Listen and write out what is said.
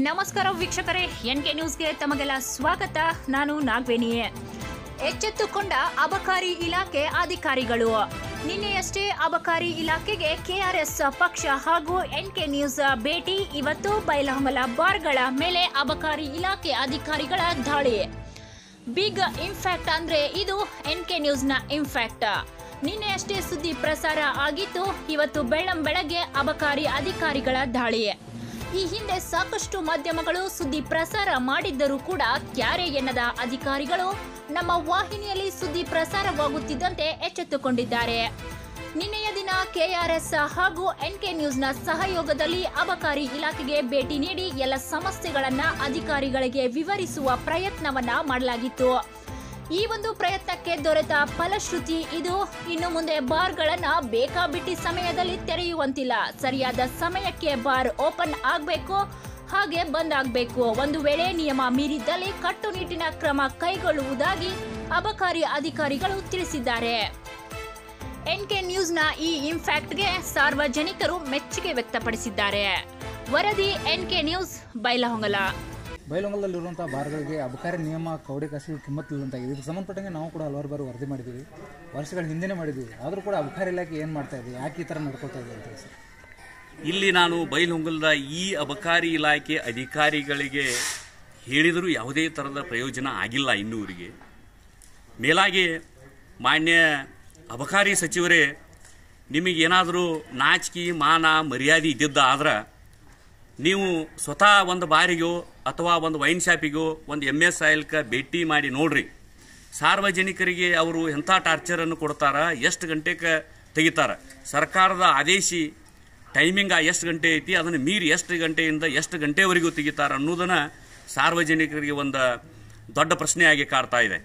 ನಮಸ್ಕಾರ ವೀಕ್ಷಕರೇ, ಎನ್ಕೆ ನ್ಯೂಸ್ಗೆ ತಮಗೆಲ್ಲ ಸ್ವಾಗತ. ನಾನು ನಾಗವೇಣಿ. ಎಚ್ಚೆತ್ತುಕೊಂಡ ಅಬಕಾರಿ ಇಲಾಖೆ ಅಧಿಕಾರಿಗಳು. ನಿನ್ನೆಯಷ್ಟೇ ಅಬಕಾರಿ ಇಲಾಖೆಗೆ ಕೆಆರ್ಎಸ್ ಪಕ್ಷ ಹಾಗೂ ಎನ್ಕೆ ನ್ಯೂಸ್ ಭೇಟಿ. ಇವತ್ತು ಬೈಲಹೊಂಗಲ ಬಾರ್ಗಳ ಮೇಲೆ ಅಬಕಾರಿ ಇಲಾಖೆ ಅಧಿಕಾರಿಗಳ ದಾಳಿ. ಬಿಗ್ ಇಂಪ್ಯಾಕ್ಟ್ ಅಂದ್ರೆ ಇದು ಎನ್ಕೆ ನ್ಯೂಸ್ನ ಇಂಪ್ಯಾಕ್ಟ್. ನಿನ್ನೆಯಷ್ಟೇ ಸುದ್ದಿ ಪ್ರಸಾರ ಆಗಿತ್ತು. ಇವತ್ತು ಬೆಳ್ಳಂಬೆಳಗ್ಗೆ ಅಬಕಾರಿ ಅಧಿಕಾರಿಗಳ ದಾಳಿ. ಈ ಹಿಂದೆ ಸಾಕಷ್ಟು ಮಾಧ್ಯಮಗಳು ಸುದ್ದಿ ಪ್ರಸಾರ ಮಾಡಿದ್ದರೂ ಕೂಡ ಕ್ಯಾರೆ ಎನ್ನದ ಅಧಿಕಾರಿಗಳು ನಮ್ಮ ವಾಹಿನಿಯಲ್ಲಿ ಸುದ್ದಿ ಪ್ರಸಾರವಾಗುತ್ತಿದ್ದಂತೆ ಎಚ್ಚೆತ್ತುಕೊಂಡಿದ್ದಾರೆ. ನಿನ್ನೆಯ ದಿನ ಕೆಆರ್ಎಸ್ ಹಾಗೂ ಎನ್ಕೆ ನ್ಯೂಸ್ನ ಸಹಯೋಗದಲ್ಲಿ ಅಬಕಾರಿ ಇಲಾಖೆಗೆ ಭೇಟಿ ನೀಡಿ ಎಲ್ಲ ಸಮಸ್ಯೆಗಳನ್ನ ಅಧಿಕಾರಿಗಳಿಗೆ ವಿವರಿಸುವ ಪ್ರಯತ್ನವನ್ನ ಮಾಡಲಾಗಿತ್ತು. ಈ ಒಂದು ಪ್ರಯತ್ನಕ್ಕೆ ದೊರೆತ ಫಲಶ್ರುತಿ ಇದು. ಇನ್ನು ಮುಂದೆ ಬಾರ್ಗಳನ್ನ ಬೇಕಾಬಿಟ್ಟಿ ಸಮಯದಲ್ಲಿ ತೆರೆಯುವಂತಿಲ್ಲ. ಸರಿಯಾದ ಸಮಯಕ್ಕೆ ಬಾರ್ ಓಪನ್ ಆಗಬೇಕು, ಹಾಗೆ ಬಂದ್ ಆಗಬೇಕು. ಒಂದು ವೇಳೆ ನಿಯಮ ಮೀರಿದ್ದಲ್ಲಿ ಕಟ್ಟುನಿಟ್ಟಿನ ಕ್ರಮ ಕೈಗೊಳ್ಳುವುದಾಗಿ ಅಬಕಾರಿ ಅಧಿಕಾರಿಗಳು ತಿಳಿಸಿದ್ದಾರೆ. ಎನ್ಕೆ ನ್ಯೂಸ್ನ ಈ ಇಂಪ್ಯಾಕ್ಟ್ಗೆ ಸಾರ್ವಜನಿಕರು ಮೆಚ್ಚುಗೆ ವ್ಯಕ್ತಪಡಿಸಿದ್ದಾರೆ. ವರದಿ ಎನ್ಕೆ ನ್ಯೂಸ್, ಬೈಲಹೊಂಗಲ. ಬೈಲಹೊಂಗಲದಲ್ಲಿರುವಂಥ ಬಾರ್ಗಳಿಗೆ ಅಬಕಾರಿ ನಿಯಮ ಕೌಡೆ ಕಾಸಿಗೆ ಕಿಮ್ಮತ್ತಿಲ್ಲದಂತಾಗಿದೆ. ಇದಕ್ಕೆ ಸಂಬಂಧಪಟ್ಟಂಗೆ ನಾವು ಕೂಡ ಹಲವಾರು ಬಾರಿ ವರದಿ ಮಾಡಿದ್ದೀವಿ, ವರ್ಷಗಳ ಹಿಂದೆನೇ ಮಾಡಿದ್ದೀವಿ. ಆದರೂ ಕೂಡ ಅಬಕಾರಿ ಇಲಾಖೆ ಏನು ಮಾಡ್ತಾ ಇದೆ, ಯಾಕೆ ಈ ಥರ ನಡ್ಕೊಳ್ತಾ ಇದೆ ಅಂತ ಸರ್? ಇಲ್ಲಿ ನಾನು ಬೈಲಹೊಂಗಲದ ಈ ಅಬಕಾರಿ ಇಲಾಖೆ ಅಧಿಕಾರಿಗಳಿಗೆ ಹೇಳಿದರೂ ಯಾವುದೇ ಥರದ ಪ್ರಯೋಜನ ಆಗಿಲ್ಲ ಇನ್ನೂರಿಗೆ. ಮೇಲಾಗಿ ಮಾನ್ಯ ಅಬಕಾರಿ ಸಚಿವರೇ, ನಿಮಗೇನಾದರೂ ನಾಚಿಕೆ ಮಾನ ಮರ್ಯಾದೆ ಇದ್ದಿದ್ದಾದ್ರೆ ನೀವು ಸ್ವತಃ ಒಂದು ಬಾರಿಗೋ ಅಥವಾ ಒಂದು ವೈನ್ ಶಾಪಿಗೋ ಒಂದು MS ಆಯಿಲ್ಗೆ ಭೇಟಿ ಮಾಡಿ ನೋಡ್ರಿ. ಸಾರ್ವಜನಿಕರಿಗೆ ಅವರು ಎಂಥ ಟಾರ್ಚರನ್ನು ಕೊಡ್ತಾರ, ಎಷ್ಟು ಗಂಟೆಗೆ ತೆಗಿತಾರೆ. ಸರ್ಕಾರದ ಆದೇಶಿ ಟೈಮಿಂಗ್ ಎಷ್ಟು ಗಂಟೆ ಐತಿ, ಅದನ್ನು ಮೀರಿ ಎಷ್ಟು ಗಂಟೆಯಿಂದ ಎಷ್ಟು ಗಂಟೆವರೆಗೂ ತೆಗಿತಾರೆ ಅನ್ನೋದನ್ನು ಸಾರ್ವಜನಿಕರಿಗೆ ಒಂದು ದೊಡ್ಡ ಪ್ರಶ್ನೆಯಾಗಿ ಕಾಡ್ತಾ ಇದೆ.